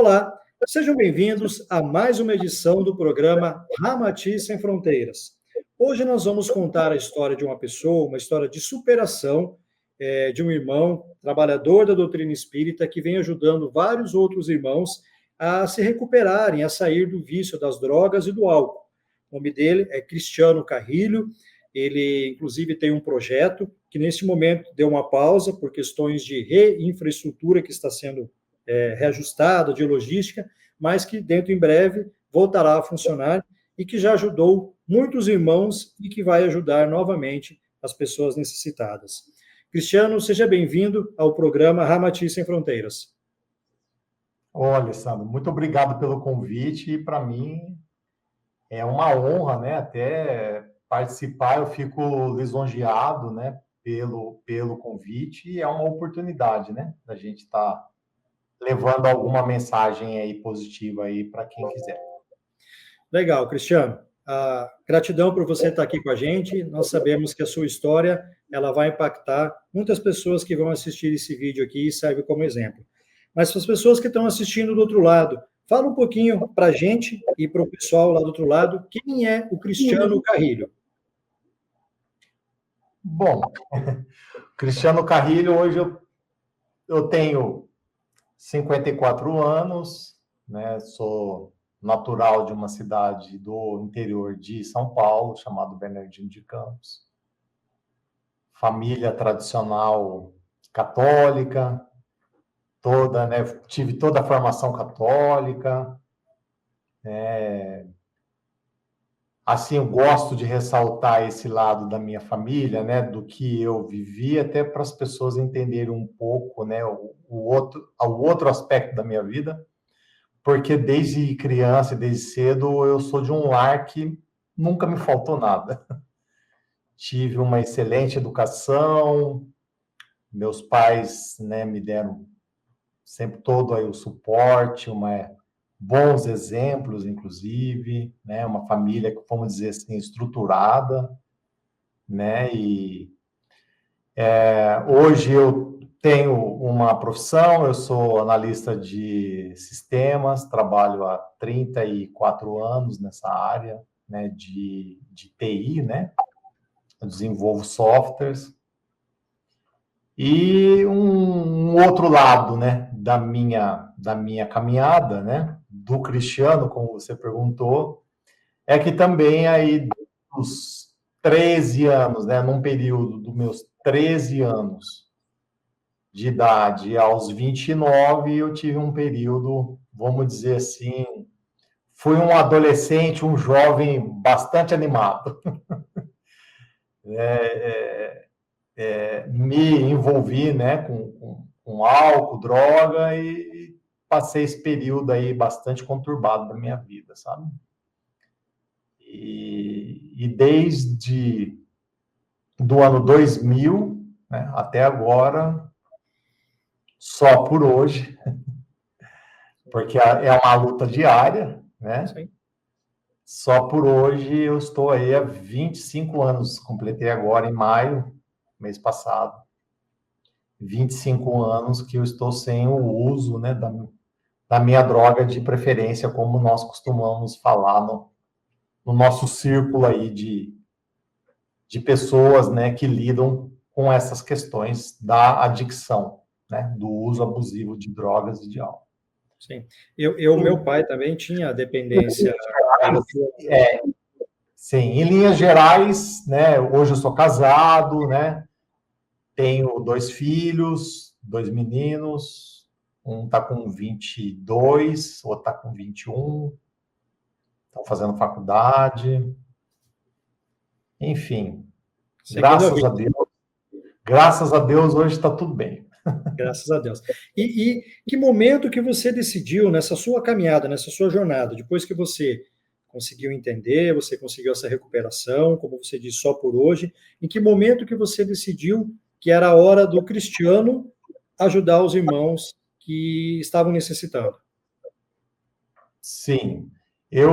Olá, sejam bem-vindos a mais uma edição do programa Ramati Sem Fronteiras. Hoje nós vamos contar a história de uma pessoa, uma história de superação de um irmão, trabalhador da doutrina espírita, que vem ajudando vários outros irmãos a se recuperarem, a sair do vício das drogas e do álcool. O nome dele é Cristiano Carrilho. Ele, inclusive, tem um projeto que, neste momento, deu uma pausa por questões de reinfraestrutura que está sendo reajustada, de logística, mas que, dentro em breve, voltará a funcionar e que já ajudou muitos irmãos e que vai ajudar novamente as pessoas necessitadas. Cristiano, seja bem-vindo ao programa Ramati Sem Fronteiras. Olha, Alessandro, muito obrigado pelo convite e, para mim, é uma honra, né, até participar. Eu fico lisonjeado, né, pelo convite e é uma oportunidade, né, da gente estar levando alguma mensagem aí positiva aí para quem quiser. Legal, Cristiano. Gratidão por você estar aqui com a gente. Nós sabemos que a sua história ela vai impactar muitas pessoas que vão assistir esse vídeo aqui e serve como exemplo. Mas para as pessoas que estão assistindo do outro lado, fala um pouquinho para a gente e para o pessoal lá do outro lado, quem é o Cristiano Carrilho? Bom, Cristiano Carrilho, hoje eu tenho 54 anos, né? Sou natural de uma cidade do interior de São Paulo, chamado Bernardino de Campos. Família tradicional católica, né? Tive toda a formação católica. Assim, eu gosto de ressaltar esse lado da minha família, né, do que eu vivi, até para as pessoas entenderem um pouco, né, o outro aspecto da minha vida, porque desde criança, desde cedo, eu sou de um lar que nunca me faltou nada. Tive uma excelente educação, meus pais, né, me deram sempre todo aí o suporte, bons exemplos, inclusive, né? Uma família, vamos dizer assim, estruturada, né? E hoje eu tenho uma profissão, eu sou analista de sistemas, trabalho há 34 anos nessa área, né? de TI, né? Eu desenvolvo softwares. E um outro lado, né, da minha caminhada, né, do Cristiano, como você perguntou, é que também aí dos 13 anos, né, num período dos meus 13 anos de idade aos 29, eu tive um período, vamos dizer assim, fui um adolescente, um jovem bastante animado. Me envolvi, né, com álcool, droga e passei esse período aí bastante conturbado da minha vida, sabe? E desde do ano 2000, né, até agora, só por hoje, porque é uma luta diária, né? Sim. Só por hoje eu estou aí há 25 anos, completei agora em maio, mês passado. 25 anos que eu estou sem o uso, né, da minha droga de preferência, como nós costumamos falar no nosso círculo aí de pessoas, né, que lidam com essas questões da adicção, né, do uso abusivo de drogas e de álcool. Sim. Meu pai também tinha dependência. Sim, em linhas gerais, né, hoje eu sou casado, né, tenho 2 filhos, 2 meninos, um está com 22, o outro está com 21, estão fazendo faculdade. Enfim, graças a Deus, hoje está tudo bem. Graças a Deus. E que momento que você decidiu, nessa sua caminhada, nessa sua jornada, depois que você conseguiu entender, você conseguiu essa recuperação, como você disse, só por hoje, em que momento que você decidiu que era a hora do Cristiano ajudar os irmãos que estavam necessitando? Sim, eu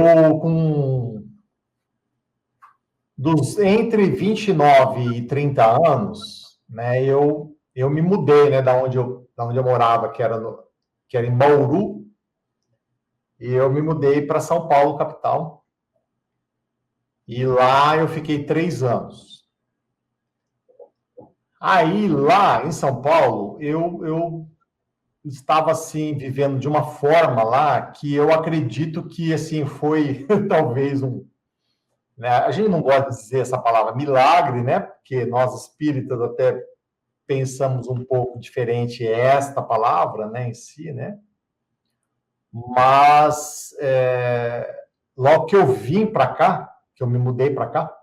entre 29 e 30 anos, né, eu me mudei, né, da onde eu morava, que era em Bauru, e eu me mudei para São Paulo, capital, e lá eu fiquei 3 anos. Aí, lá em São Paulo, eu estava, assim, vivendo de uma forma lá que eu acredito que, assim, foi talvez né? A gente não gosta de dizer essa palavra milagre, né? Porque nós espíritas até pensamos um pouco diferente esta palavra, né, em si, né? Mas logo que eu vim para cá, que eu me mudei para cá,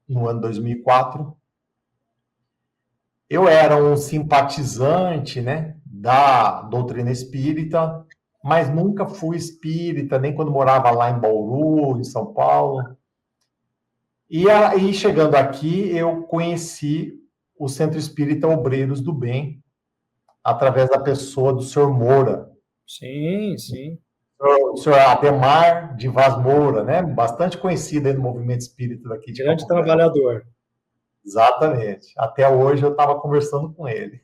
no ano 2004, eu era um simpatizante, né, da doutrina espírita, mas nunca fui espírita, nem quando morava lá em Bauru, em São Paulo. E aí, chegando aqui, eu conheci o Centro Espírita Obreiros do Bem, através da pessoa do senhor Moura. Sim, sim. O senhor Ademar de Vaz Moura, né? Bastante conhecido aí no movimento espírita daqui de Grande Campo Grande. trabalhador. Exatamente. Até hoje eu estava conversando com ele.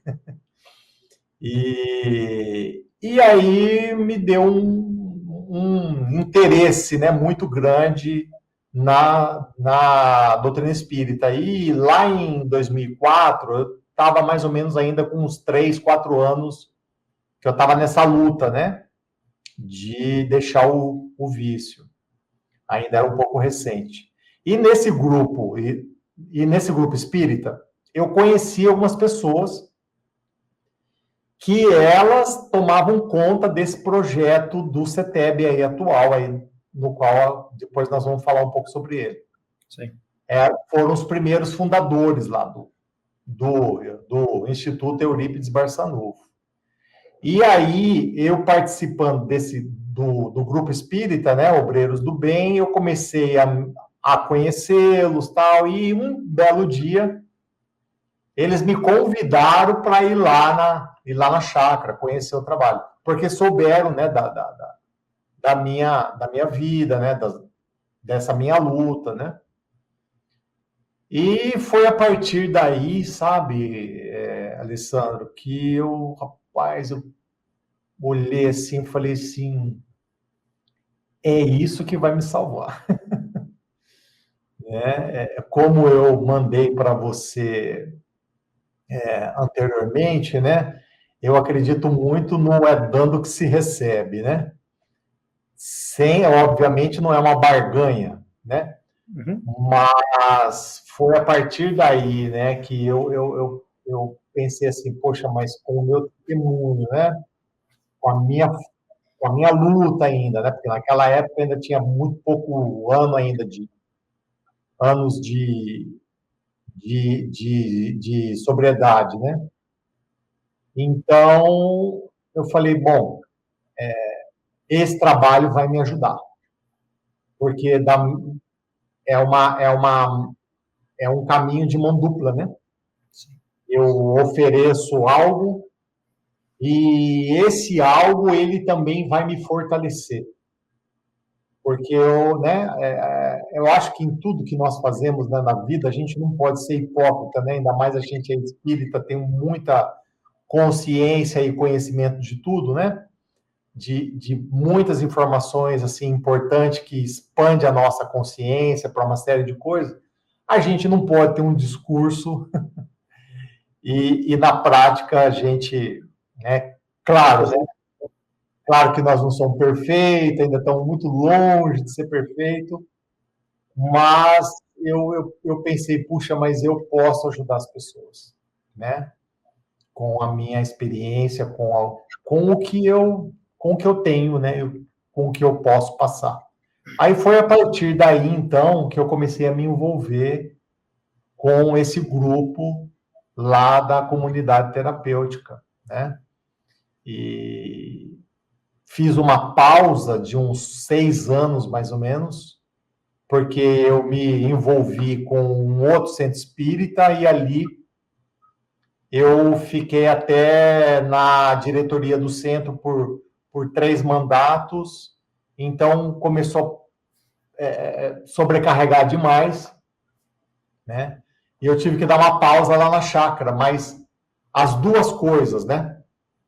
E aí me deu um interesse, né, muito grande na doutrina espírita. E lá em 2004, eu estava mais ou menos ainda com uns 3, 4 anos que eu estava nessa luta, né, de deixar o vício. Ainda era um pouco recente. E nesse grupo, nesse grupo espírita, eu conheci algumas pessoas que elas tomavam conta desse projeto do CETEB aí atual, aí, no qual depois nós vamos falar um pouco sobre ele. Sim. Foram os primeiros fundadores lá do Instituto Eurípides Barçanufo. E aí, eu participando do grupo espírita, né, Obreiros do Bem, eu comecei a conhecê-los, tal, e um belo dia, eles me convidaram para ir lá na chácara, conhecer o trabalho, porque souberam, né, da minha vida, né, dessa minha luta, né. E foi a partir daí, sabe, Alessandro, que rapaz, eu olhei assim e falei assim, é isso que vai me salvar. Como eu mandei para você anteriormente, né? Eu acredito muito no dando que se recebe, né? Obviamente, não é uma barganha, né? Uhum. Mas foi a partir daí, né, que eu pensei assim, poxa, mas com o meu testemunho, né? Com a minha luta ainda, né? Porque naquela época ainda tinha muito pouco anos de sobriedade, né? Então, eu falei, bom, esse trabalho vai me ajudar, porque é um caminho de mão dupla, né? Eu ofereço algo e esse algo ele também vai me fortalecer, porque eu acho que em tudo que nós fazemos, né, na vida a gente não pode ser hipócrita, né? Ainda mais a gente é espírita, tem muita consciência e conhecimento de tudo, né? De muitas informações assim importantes que expande a nossa consciência para uma série de coisas, a gente não pode ter um discurso e na prática a gente, né, claro, né, claro que nós não somos perfeitos, ainda estamos muito longe de ser perfeito, mas eu pensei, puxa, mas eu posso ajudar as pessoas, né? Com a minha experiência, com o que eu tenho, né? Com o que eu posso passar. Aí foi a partir daí, então, que eu comecei a me envolver com esse grupo lá da comunidade terapêutica, né? E fiz uma pausa de uns 6 anos, mais ou menos, porque eu me envolvi com um outro centro espírita e ali eu fiquei até na diretoria do centro por 3 mandatos, então começou a sobrecarregar demais, né? E eu tive que dar uma pausa lá na chácara, mas as duas coisas, né?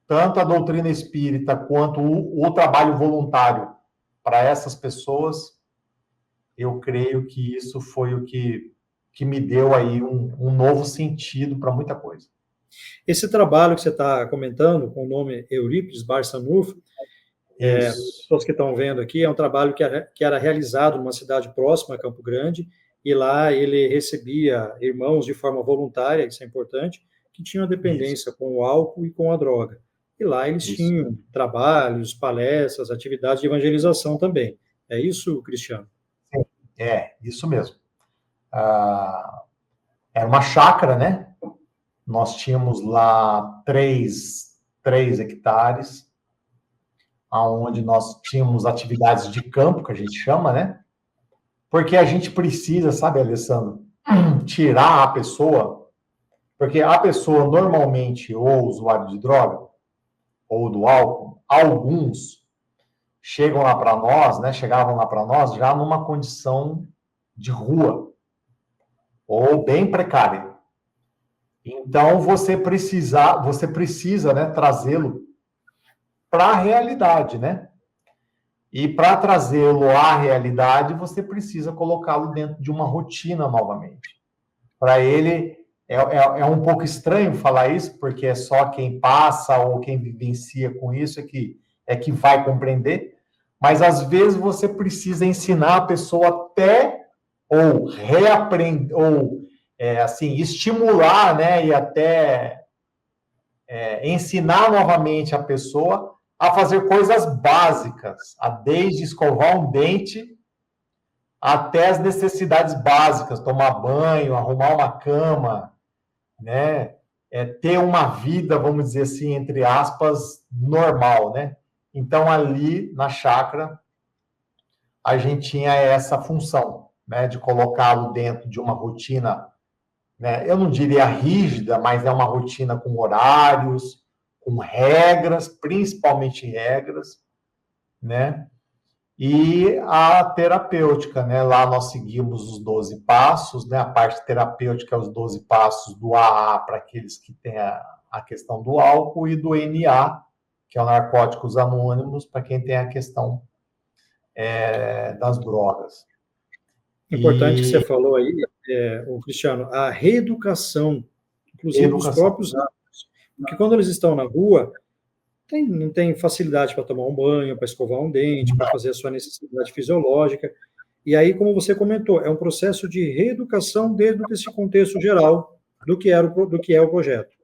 Tanto a doutrina espírita quanto o trabalho voluntário para essas pessoas, eu creio que isso foi o que me deu aí um novo sentido para muita coisa. Esse trabalho que você está comentando, com o nome Eurípides Barçanufo, as pessoas que estão vendo aqui, é um trabalho que era realizado numa cidade próxima a Campo Grande, e lá ele recebia irmãos de forma voluntária, isso é importante, que tinham dependência com o álcool e com a droga. E lá eles tinham trabalhos, palestras, atividades de evangelização também. É isso, Cristiano? Sim, isso mesmo. Era uma chácara, né? Nós tínhamos lá 3 hectares, onde nós tínhamos atividades de campo, que a gente chama, né? Porque a gente precisa, sabe, Alessandro, tirar a pessoa, porque a pessoa normalmente, ou usuário de droga, ou do álcool, alguns chegam lá para nós, né? Chegavam lá para nós já numa condição de rua, ou bem precária. Então, você precisa, né, trazê-lo para a realidade, né? E para trazê-lo à realidade, você precisa colocá-lo dentro de uma rotina novamente. Para ele, é um pouco estranho falar isso, porque é só quem passa ou quem vivencia com isso é que vai compreender, mas às vezes você precisa ensinar a pessoa até, ou reaprender, ou assim, estimular, né, e até ensinar novamente a pessoa a fazer coisas básicas, desde escovar um dente até as necessidades básicas, tomar banho, arrumar uma cama, né? Ter uma vida, vamos dizer assim, entre aspas, normal, né? Então, ali na chácara, a gente tinha essa função, né, de colocá-lo dentro de uma rotina, né? Eu não diria rígida, mas é uma rotina com horários, com regras, principalmente regras, né? E a terapêutica, né? Lá nós seguimos os 12 passos, né? A parte terapêutica é os 12 passos do AA para aqueles que têm a questão do álcool e do NA, que é o Narcóticos Anônimos, para quem tem a questão das drogas. Importante que você falou aí, o Cristiano, a reeducação, inclusive dos próprios hábitos. Porque quando eles estão na rua, não tem facilidade para tomar um banho, para escovar um dente, para fazer a sua necessidade fisiológica. E aí, como você comentou, é um processo de reeducação dentro desse contexto geral do que é o projeto.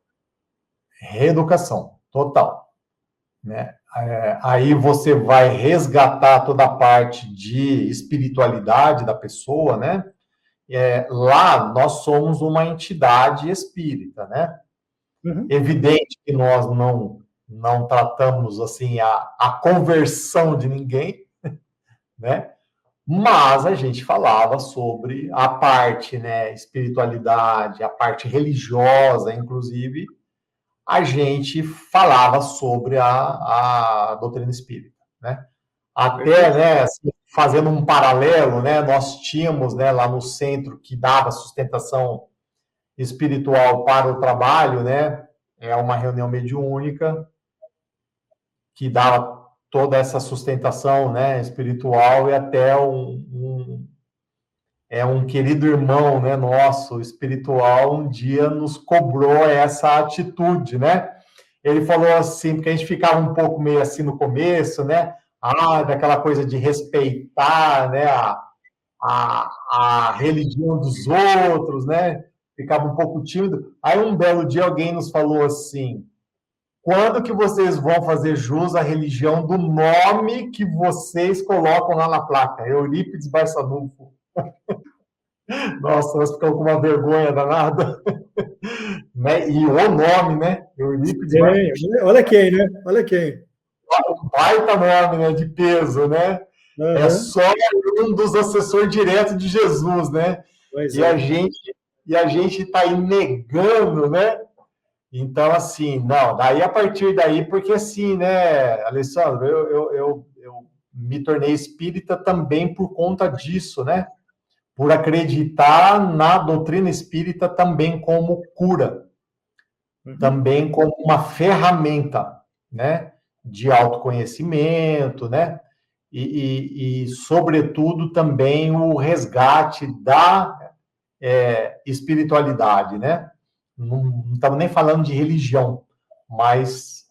Reeducação, total. Né? Aí você vai resgatar toda a parte de espiritualidade da pessoa, né? Lá nós somos uma entidade espírita, né? Uhum. Evidente que nós não tratamos assim a conversão de ninguém, né? Mas a gente falava sobre a parte, né, espiritualidade, a parte religiosa, inclusive, a gente falava sobre a doutrina espírita, né? Até, né, assim, fazendo um paralelo, né, nós tínhamos, né, lá no centro que dava sustentação espiritual para o trabalho, né, uma reunião mediúnica que dava toda essa sustentação, né, espiritual, e até um querido irmão, né, nosso, espiritual, um dia nos cobrou essa atitude, né? Ele falou assim, porque a gente ficava um pouco meio assim no começo, né? Daquela coisa de respeitar, né, a religião dos outros, né? Ficava um pouco tímido. Aí um belo dia alguém nos falou assim: quando que vocês vão fazer jus à religião do nome que vocês colocam lá na placa? Eurípides Barçanufo. Nossa, nós ficamos com uma vergonha danada. Né? E o nome, né? Eurípides Barçanufo. Olha quem, né? Olha quem. Um baita nome, né? De peso, né? Uhum. É só um dos assessores diretos de Jesus, né? E a gente está aí negando, né? Então, assim, não, daí a partir daí, porque assim, né, Alessandro, eu me tornei espírita também por conta disso, né? Por acreditar na doutrina espírita também como cura, também como uma ferramenta, né? De autoconhecimento, né? sobretudo, também o resgate da espiritualidade, né? Não estamos nem falando de religião, mas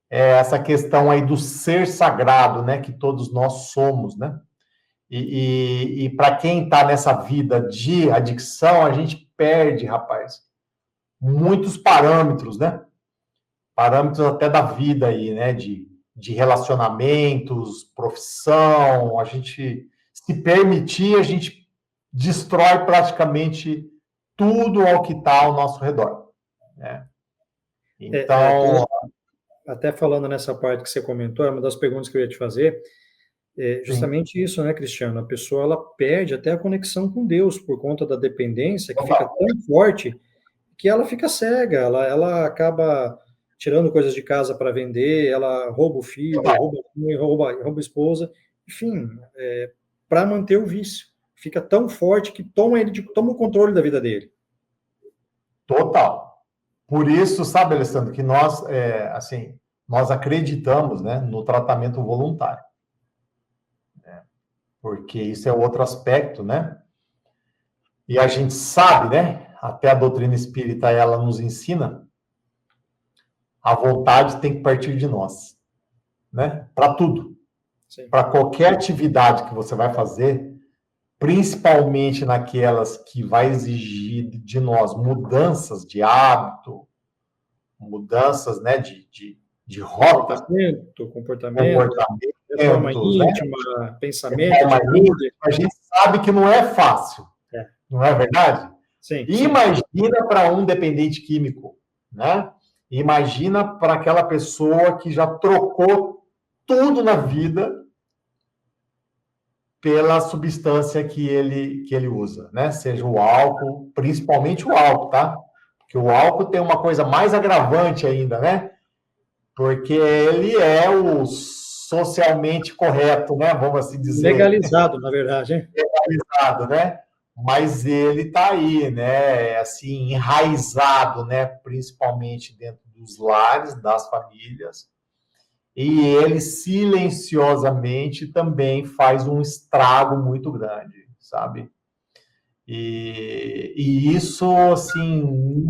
essa questão aí do ser sagrado, né? Que todos nós somos, né? E para quem está nessa vida de adicção, a gente perde, rapaz, muitos parâmetros, né? Parâmetros até da vida aí, né? De relacionamentos, profissão. A gente, se permitir, a gente destrói praticamente tudo ao que está ao nosso redor, né? Então, até falando nessa parte que você comentou, é uma das perguntas que eu ia te fazer, justamente isso, né, Cristiano? A pessoa, ela perde até a conexão com Deus por conta da dependência, que fica tão forte que ela fica cega, ela acaba tirando coisas de casa para vender, ela rouba o filho, rouba a mãe, rouba a esposa, enfim, para manter o vício. Fica tão forte que toma o controle da vida dele. Total. Por isso, sabe, Alessandro, que nós, assim, nós acreditamos, né, no tratamento voluntário. Porque isso é outro aspecto, né? E a gente sabe, né? Até a doutrina espírita, ela nos ensina, a vontade tem que partir de nós, né? Para tudo. Para qualquer atividade que você vai fazer, principalmente naquelas que vai exigir de nós mudanças de hábito, mudanças, né, de rota, comportamento, forma íntima, né? pensamento, a gente sabe que não é fácil, não é verdade? Sim, imagina para um dependente químico, né? Imagina para aquela pessoa que já trocou tudo na vida pela substância que ele usa, né? Seja o álcool, principalmente o álcool, tá? Porque o álcool tem uma coisa mais agravante ainda, né? Porque ele é o socialmente correto, né? Vamos assim dizer. Legalizado, na verdade, hein? Legalizado, né? Mas ele está aí, né? Assim, enraizado, né? Principalmente dentro dos lares, das famílias. E ele silenciosamente também faz um estrago muito grande, sabe? E isso, assim,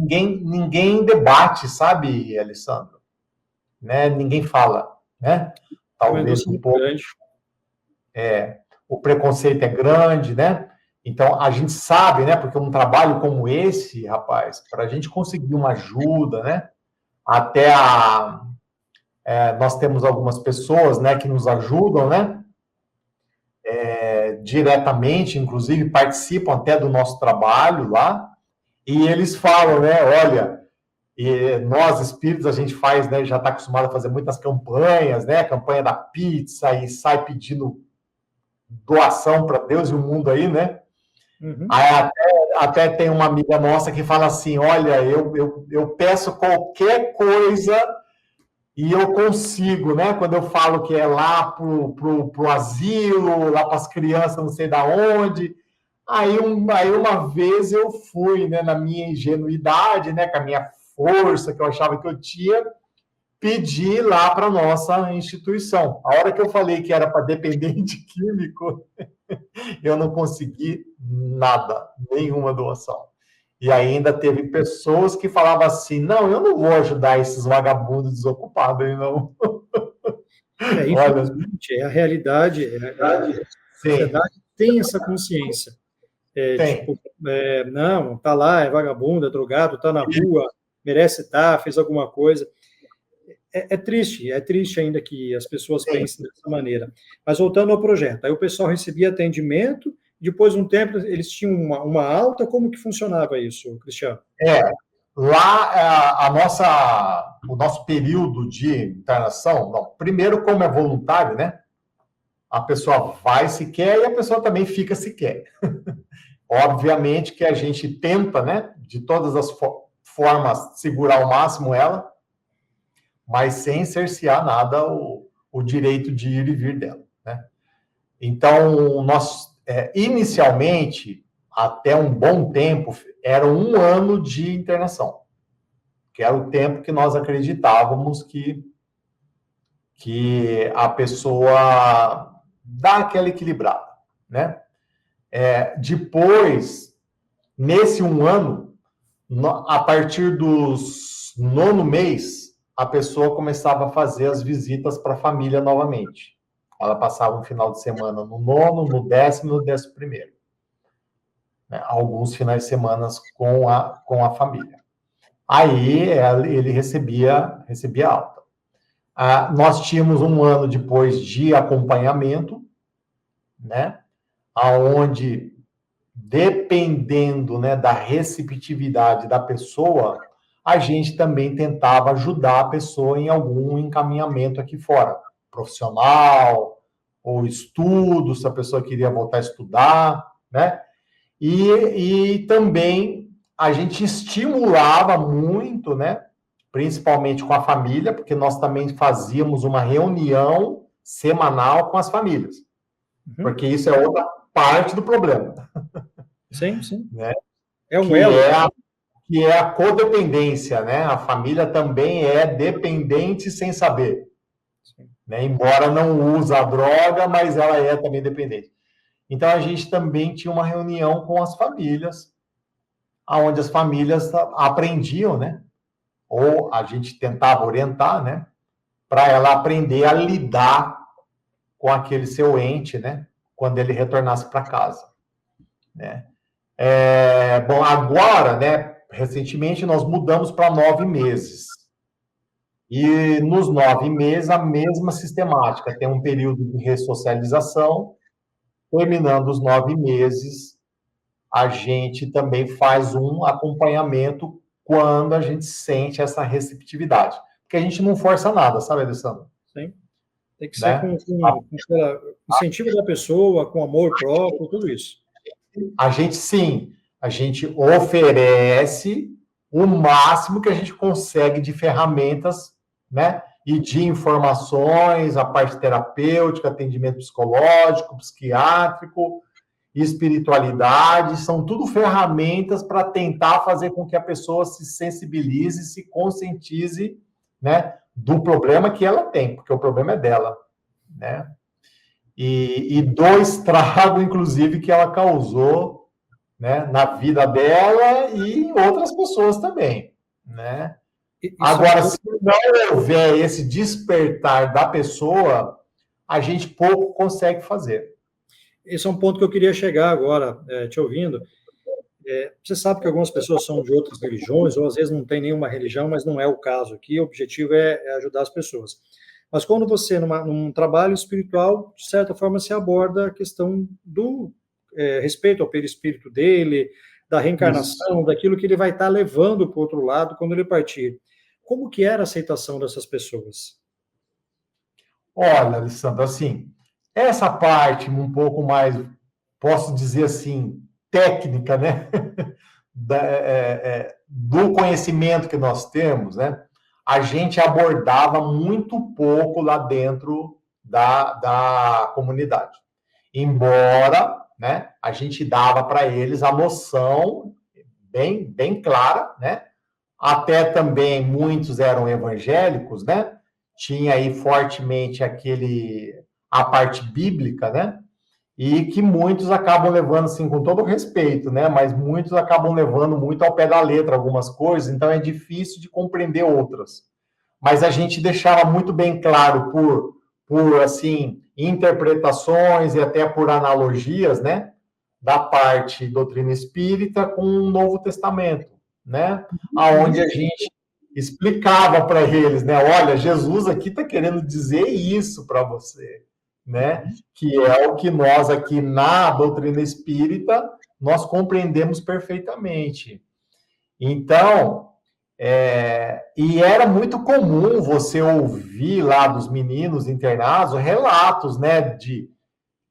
ninguém debate, sabe, Alessandro? Né? Ninguém fala, né? Talvez um pouco. Grande. O preconceito é grande, né? Então, a gente sabe, né? Porque um trabalho como esse, rapaz, para a gente conseguir uma ajuda, né? Até nós temos algumas pessoas, né, que nos ajudam, né? Diretamente, inclusive, participam até do nosso trabalho lá, e eles falam, né? Olha, nós espíritos, a gente faz, né? Já está acostumado a fazer muitas campanhas, né? Campanha da pizza, e sai pedindo doação para Deus e o mundo aí, né? Uhum. Aí até tem uma amiga nossa que fala assim, olha, eu peço qualquer coisa e eu consigo, né? Quando eu falo que é lá pro asilo, lá para as crianças, não sei da onde. Aí uma vez eu fui, né, na minha ingenuidade, né, com a minha força que eu achava que eu tinha, pedi lá para nossa instituição. A hora que eu falei que era para dependente químico, eu não consegui nada, nenhuma doação. E ainda teve pessoas que falavam assim, não, eu não vou ajudar esses vagabundos desocupados aí, não. Infelizmente, é a realidade, a sociedade tem essa consciência. Tipo, não, tá lá, é vagabundo, é drogado, tá na rua, merece estar, fez alguma coisa. É triste ainda que as pessoas pensem dessa maneira. Mas voltando ao projeto, aí o pessoal recebia atendimento, depois de um tempo eles tinham uma alta, como que funcionava isso, Cristiano? Lá, o nosso período de internação, primeiro, como é voluntário, né? A pessoa vai se quer e a pessoa também fica se quer. Obviamente que a gente tenta, né, de todas as formas, segurar ao máximo ela, mas sem cercear nada o direito de ir e vir dela, né? Então, nós, inicialmente, até um bom tempo, era 1 ano de internação, que era o tempo que nós acreditávamos que que a pessoa dá aquela equilibrada, né? Depois, nesse 1 ano, a partir dos 9º mês, a pessoa começava a fazer as visitas para a família novamente. Ela passava um final de semana no 9º, no 10º, no 11º. Né? Alguns finais de semana com a família. Aí ele recebia alta. Nós tínhamos 1 ano depois de acompanhamento, né? Aonde, dependendo, né, da receptividade da pessoa, a gente também tentava ajudar a pessoa em algum encaminhamento aqui fora, profissional, ou estudo, se a pessoa queria voltar a estudar, né? E também a gente estimulava muito, né? Principalmente com a família, porque nós também fazíamos uma reunião semanal com as famílias, porque isso é outra parte do problema. Sim, sim. Né? É um elo. Que é a codependência, né? A família também é dependente sem saber. Né? Embora não use a droga, mas ela é também dependente. Então, a gente também tinha uma reunião com as famílias, onde as famílias aprendiam, né? Ou a gente tentava orientar, né? Para ela aprender a lidar com aquele seu ente, né? Quando ele retornasse para casa. Né? Bom, agora, né? Recentemente, nós mudamos para 9 meses. E nos 9 meses, a mesma sistemática. Tem um período de ressocialização. Terminando os 9 meses, a gente também faz um acompanhamento quando a gente sente essa receptividade. Porque a gente não força nada, sabe, Alessandro? Sim. Tem que ser com incentivo da pessoa, com amor próprio, tudo isso. A gente oferece o máximo que a gente consegue de ferramentas, né? E de informações, a parte terapêutica, atendimento psicológico, psiquiátrico, espiritualidade, são tudo ferramentas para tentar fazer com que a pessoa se sensibilize, se conscientize, né, do problema que ela tem, porque o problema é dela, né? E do estrago, inclusive, que ela causou, né, na vida dela e em outras pessoas também, né? Agora, se não houver esse despertar da pessoa, a gente pouco consegue fazer. Esse é um ponto que eu queria chegar agora, te ouvindo. Você sabe que algumas pessoas são de outras religiões, ou às vezes não tem nenhuma religião, mas não é o caso aqui. O objetivo é ajudar as pessoas. Mas quando você, num trabalho espiritual, de certa forma, se aborda a questão do respeito ao perispírito dele, da reencarnação, isso, daquilo que ele vai estar levando para o outro lado quando ele partir. Como que era a aceitação dessas pessoas? Olha, Alessandro, assim, essa parte um pouco mais, posso dizer assim, técnica, né? Do conhecimento que nós temos, né? A gente abordava muito pouco lá dentro da comunidade. Embora, né, a gente dava para eles a noção bem clara, né? Até também muitos eram evangélicos, né? Tinha aí fortemente a parte bíblica, né? E que muitos acabam levando, assim, com todo respeito, né? Mas muitos acabam levando muito ao pé da letra algumas coisas, então é difícil de compreender outras. Mas a gente deixava muito bem claro por assim, interpretações e até por analogias, né? Da parte doutrina espírita com o Novo Testamento, né? Aonde a gente explicava para eles, né? Olha, Jesus aqui está querendo dizer isso para você, né? Que é o que nós aqui na doutrina espírita nós compreendemos perfeitamente. Então, e era muito comum você ouvir lá dos meninos internados relatos, né, de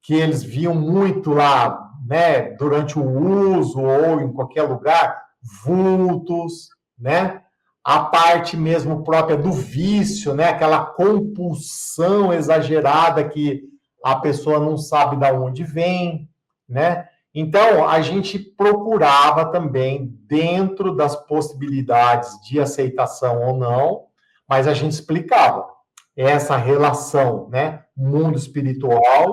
que eles viam muito lá, né, durante o uso ou em qualquer lugar, vultos, né? A parte mesmo própria do vício, né? Aquela compulsão exagerada que a pessoa não sabe de onde vem, né? Então, a gente procurava também, dentro das possibilidades de aceitação ou não, mas a gente explicava. essa relação, né? Mundo espiritual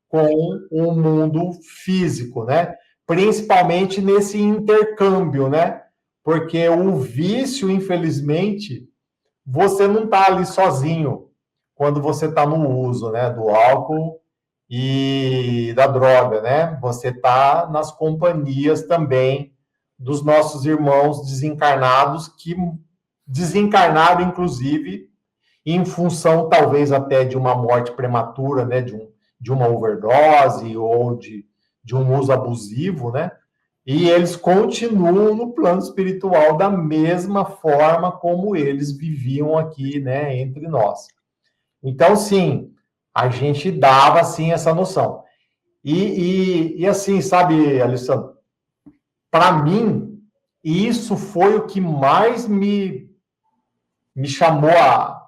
com o mundo físico, né? Principalmente nesse intercâmbio, né? Porque o vício, infelizmente, você não está ali sozinho quando você está no uso, né? Do álcool e da droga, né? Você está nas companhias também dos nossos irmãos desencarnados que desencarnaram, inclusive, em função, talvez, até de uma morte prematura, né, de uma overdose ou de um uso abusivo, né? E eles continuam no plano espiritual da mesma forma como eles viviam aqui, né, entre nós. Então, sim, a gente dava, assim, essa noção. E assim, sabe, Alessandro, para mim, isso foi o que mais me chamou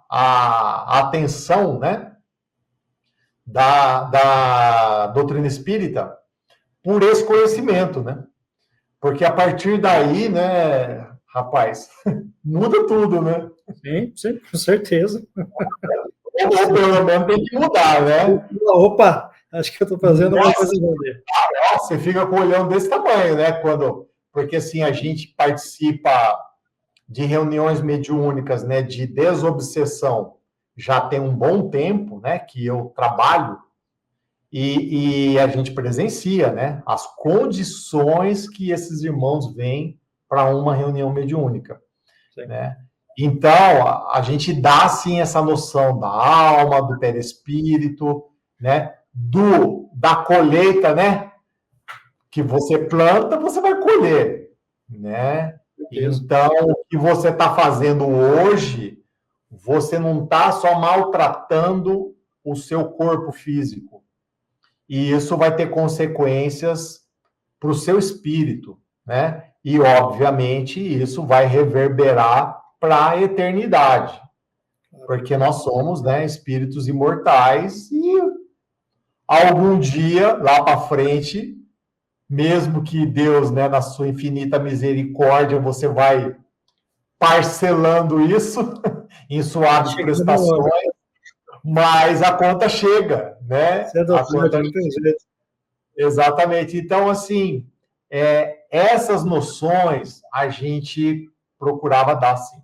a atenção, né, da doutrina espírita, por esse conhecimento, né? Porque a partir daí, né, rapaz, muda tudo, né? Sim, sim, com certeza. Ou pelo menos tem que mudar, né? Opa, acho que eu estou fazendo uma coisa errada. Você fica com o olhão desse tamanho, né? Porque assim, a gente participa de reuniões mediúnicas, né, de desobsessão, já tem um bom tempo, né, que eu trabalho, e a gente presencia, né, as condições que esses irmãos vêm para uma reunião mediúnica, né? Então, a gente dá, sim, essa noção da alma, do perispírito, né, da colheita, né, que você planta, você vai colher, né? Então, o que você está fazendo hoje, você não está só maltratando o seu corpo físico. E isso vai ter consequências para o seu espírito, né? E, obviamente, isso vai reverberar para a eternidade. Porque nós somos, né, espíritos imortais e algum dia, lá para frente, mesmo que Deus, né, na sua infinita misericórdia, você vai parcelando isso em suaves prestações, mas a conta chega, né? A conta chega. Exatamente. Então, assim, essas noções a gente procurava dar, sim,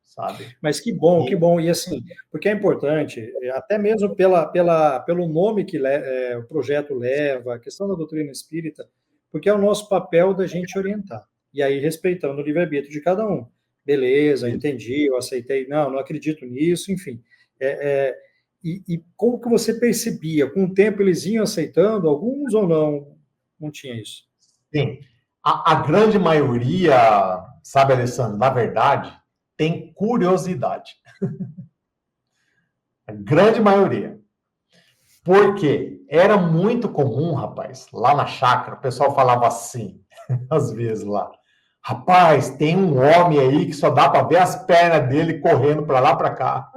sabe? Mas que bom, que bom. E assim, porque é importante, até mesmo pelo nome que o projeto leva, a questão da doutrina espírita, porque é o nosso papel da gente orientar. E aí, respeitando o livre-arbítrio de cada um. Beleza, entendi, eu aceitei, não acredito nisso, enfim. E como que você percebia? Com o tempo eles iam aceitando, alguns ou não? Não tinha isso? Sim. A grande maioria, sabe, Alessandro, na verdade, tem curiosidade. A grande maioria. Porque era muito comum, rapaz, lá na chácara, o pessoal falava assim, às vezes lá, rapaz, tem um homem aí que só dá para ver as pernas dele correndo para lá, para cá.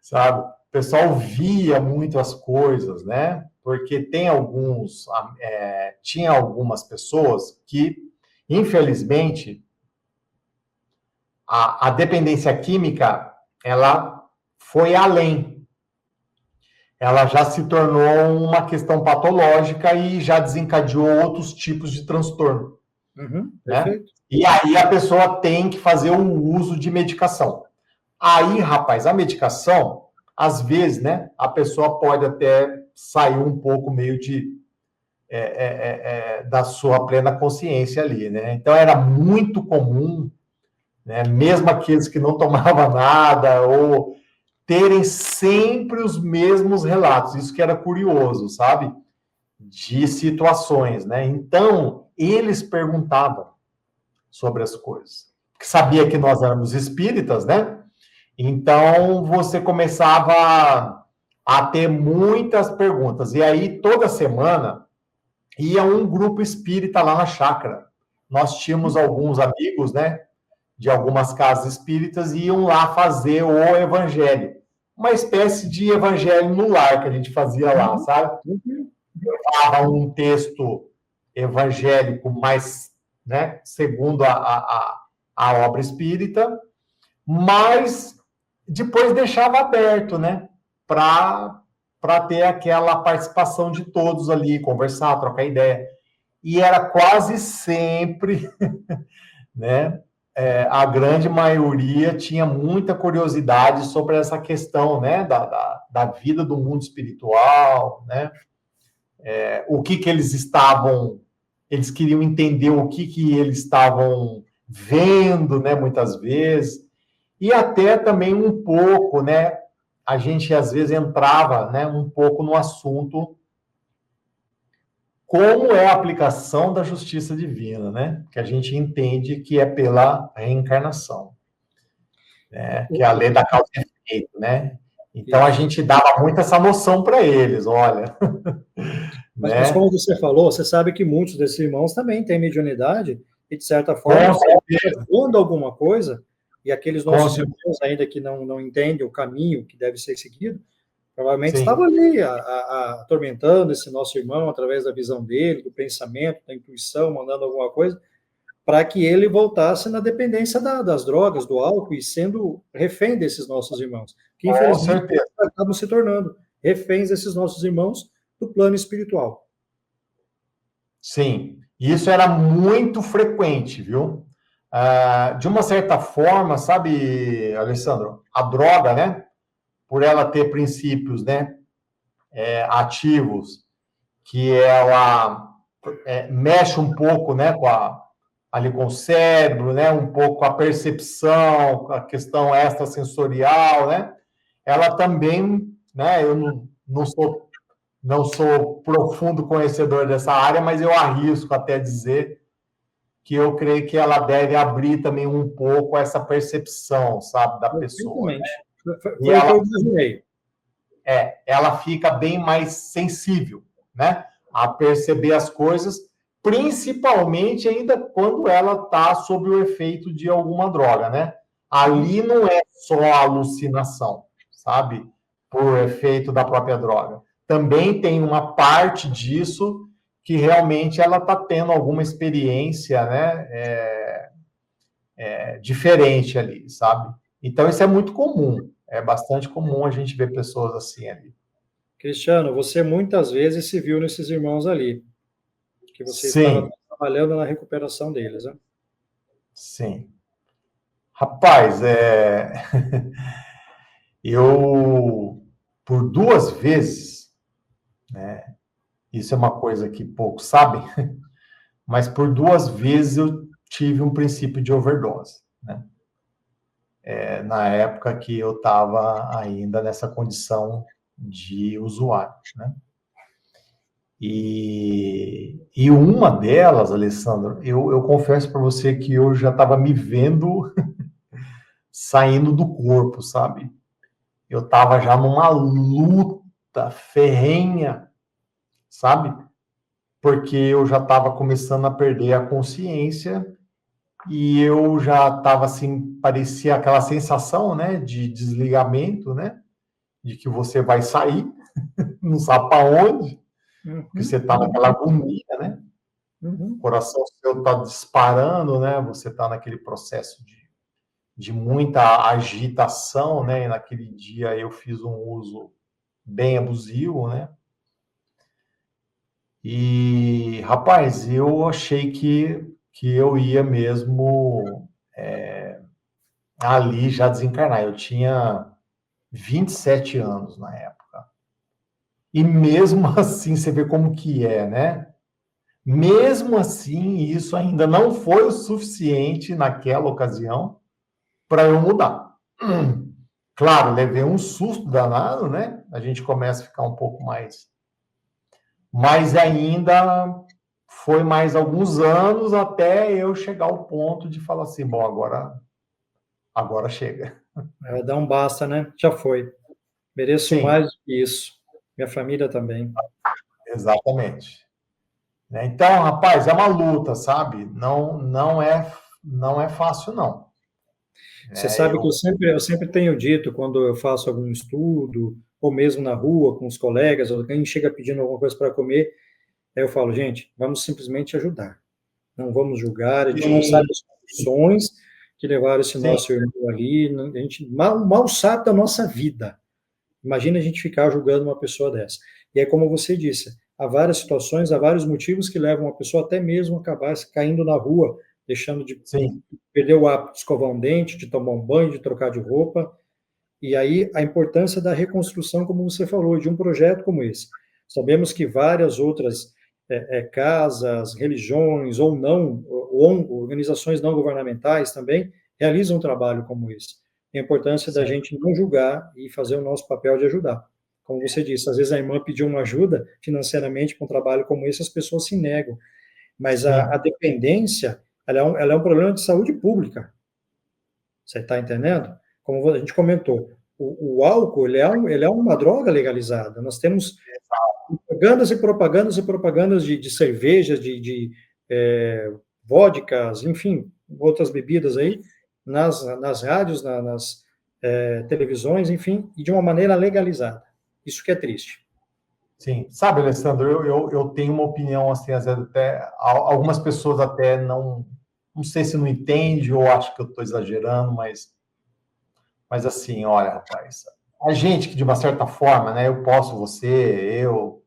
Sabe? O pessoal via muito as coisas, né? Porque tinha algumas pessoas que, infelizmente, a dependência química, ela foi além. Ela já se tornou uma questão patológica e já desencadeou outros tipos de transtorno. Né? E aí a pessoa tem que fazer o uso de medicação. Aí, rapaz, a medicação, às vezes, né, a pessoa pode até sair um pouco meio da sua plena consciência ali, né? Então, era muito comum, né, mesmo aqueles que não tomavam nada, ou terem sempre os mesmos relatos. Isso que era curioso, sabe? De situações, né? Então, eles perguntavam sobre as coisas. Porque sabia que nós éramos espíritas, né? Então, você começava a ter muitas perguntas. E aí, toda semana, ia um grupo espírita lá na chácara. Nós tínhamos alguns amigos, né, de algumas casas espíritas, e iam lá fazer o evangelho. Uma espécie de evangelho no lar que a gente fazia lá, sabe? Levava um texto evangélico mais, né, segundo a obra espírita, mas depois deixava aberto, né? Para ter aquela participação de todos ali, conversar, trocar ideia. E era quase sempre, né? A grande maioria tinha muita curiosidade sobre essa questão, né? Da vida do mundo espiritual, né? O que eles queriam entender o que eles estavam vendo, né? Muitas vezes. E até também um pouco, né? A gente às vezes entrava, né, um pouco no assunto como é a aplicação da justiça divina, né? Que a gente entende que é pela reencarnação, né? Que é a lei da causa e efeito, né? Então a gente dava muito essa noção para eles, olha, Mas né? como você falou, você sabe que muitos desses irmãos também têm mediunidade e, de certa forma, Com certeza, vendo alguma coisa, e aqueles com nossos certeza, irmãos ainda que não entendem o caminho que deve ser seguido, provavelmente estavam sim. ali atormentando esse nosso irmão através da visão dele, do pensamento, da intuição, mandando alguma coisa, para que ele voltasse na dependência das drogas, do álcool, e sendo refém desses nossos irmãos, que Com infelizmente certeza. acabam se tornando reféns desses nossos irmãos do plano espiritual. Sim, isso era muito frequente, viu? De uma certa forma, sabe, Alessandro, a droga, né? Por ela ter princípios, né, ativos, que ela mexe um pouco, né, ali com o cérebro, né, um pouco com a percepção, a questão extrasensorial, né? Ela também, né? Eu não sou profundo conhecedor dessa área, mas eu arrisco até dizer que eu creio que ela deve abrir também um pouco essa percepção, sabe, da pessoa. Perfeitamente. E Foi o que eu imaginei. ela fica bem mais sensível, né, a perceber as coisas, principalmente ainda quando ela está sob o efeito de alguma droga, né? Ali não é só alucinação, sabe, por efeito da própria droga. Também tem uma parte disso que realmente ela está tendo alguma experiência, né, diferente ali, sabe? Então isso é muito comum, é bastante comum a gente ver pessoas assim ali. Cristiano, você muitas vezes se viu nesses irmãos ali, que você estava Sim, trabalhando na recuperação deles, né? sim. Rapaz, eu, por 2 vezes, isso é uma coisa que poucos sabem, mas por 2 vezes eu tive um princípio de overdose, né? Na época que eu estava ainda nessa condição de usuário, né? E uma delas, Alessandro, eu confesso para você que eu já estava me vendo saindo do corpo, sabe? Eu estava já numa luta ferrenha, sabe? Porque eu já estava começando a perder a consciência e eu já estava assim, parecia aquela sensação, né, de desligamento, né, de que você vai sair, não sabe para onde, porque você está naquela agonia, né? O coração seu está disparando, né? Você está naquele processo de muita agitação, né? E naquele dia eu fiz um uso bem abusivo, né? E, rapaz, eu achei que eu ia mesmo ali já desencarnar. Eu tinha 27 anos na época. E mesmo assim, você vê como que é, né? Mesmo assim, isso ainda não foi o suficiente naquela ocasião para eu mudar. Claro, levei um susto danado, né? A gente começa a ficar um pouco mais. Mas ainda foi mais alguns anos até eu chegar ao ponto de falar assim, bom, agora chega. Dá um basta, né? Já foi. Mereço Sim, mais do que isso. Minha família também. exatamente. Então, rapaz, é uma luta, sabe? Não é fácil, não. Você sabe que Eu, eu sempre tenho dito, quando eu faço algum estudo, ou mesmo na rua com os colegas, ou alguém chega pedindo alguma coisa para comer, aí eu falo, gente, vamos simplesmente ajudar. Não vamos julgar, a gente não sim, sabe as condições que levaram esse Sim. nosso irmão ali, a gente mal sabe da nossa vida. Imagina a gente ficar julgando uma pessoa dessa. E é como você disse, há várias situações, há vários motivos que levam a pessoa até mesmo a acabar caindo na rua, deixando de Sim. perder o hábito de escovar um dente, de tomar um banho, de trocar de roupa. E aí a importância da reconstrução, como você falou, de um projeto como esse. Sabemos que várias outras casas, religiões ou não, ou organizações não governamentais também realizam um trabalho como esse. A importância da gente não julgar e fazer o nosso papel de ajudar. Como você disse, às vezes a irmã pediu uma ajuda financeiramente para um trabalho como esse, as pessoas se negam. Mas a dependência, ela é um problema de saúde pública. Você está entendendo? Como a gente comentou, o álcool, ele é uma droga legalizada. Nós temos propagandas e propagandas e propagandas de cervejas, de vodkas, enfim, outras bebidas aí, nas rádios, nas televisões, enfim, e de uma maneira legalizada. Isso que é triste. Sim. Sabe, Alessandro, eu tenho uma opinião, assim, às vezes até, algumas pessoas até não sei se não entende ou acham que eu estou exagerando, mas assim, olha, rapaz, a gente que de uma certa forma, né, eu posso, você, eu,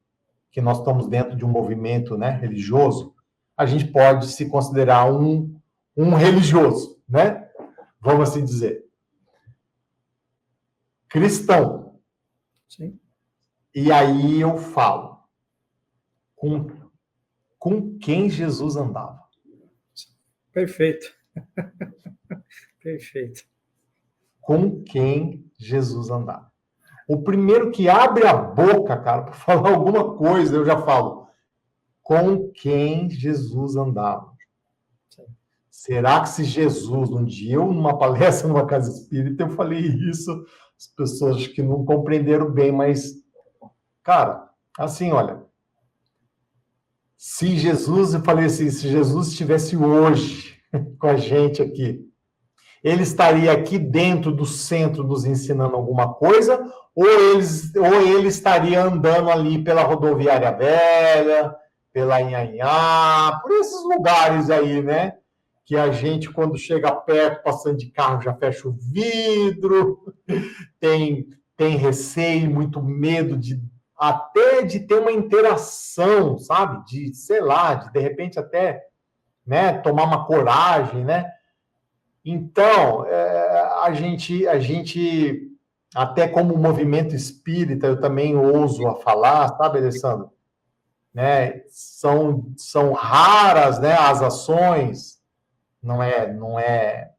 que nós estamos dentro de um movimento, né, religioso, a gente pode se considerar um religioso, né? Vamos assim dizer. Cristão. Sim. E aí eu falo, com quem Jesus andava? Perfeito. Perfeito. Com quem Jesus andava? O primeiro que abre a boca, cara, para falar alguma coisa, eu já falo, com quem Jesus andava? Será que se Jesus, um dia eu, numa palestra numa casa espírita, eu falei isso, as pessoas que não compreenderam bem, mas, cara, assim, olha, se Jesus, eu falei assim, se Jesus estivesse hoje com a gente aqui, ele estaria aqui dentro do centro nos ensinando alguma coisa, ou ele estaria andando ali pela rodoviária velha, pela Inhanhá, por esses lugares aí, né? Que a gente, quando chega perto, passando de carro, já fecha o vidro, tem receio, muito medo até de ter uma interação, sabe? De, sei lá, de repente até, né, tomar uma coragem, né? Então, a gente, até como movimento espírita, eu também ouso a falar, sabe, Alessandro? Né? São raras, né, as ações, não é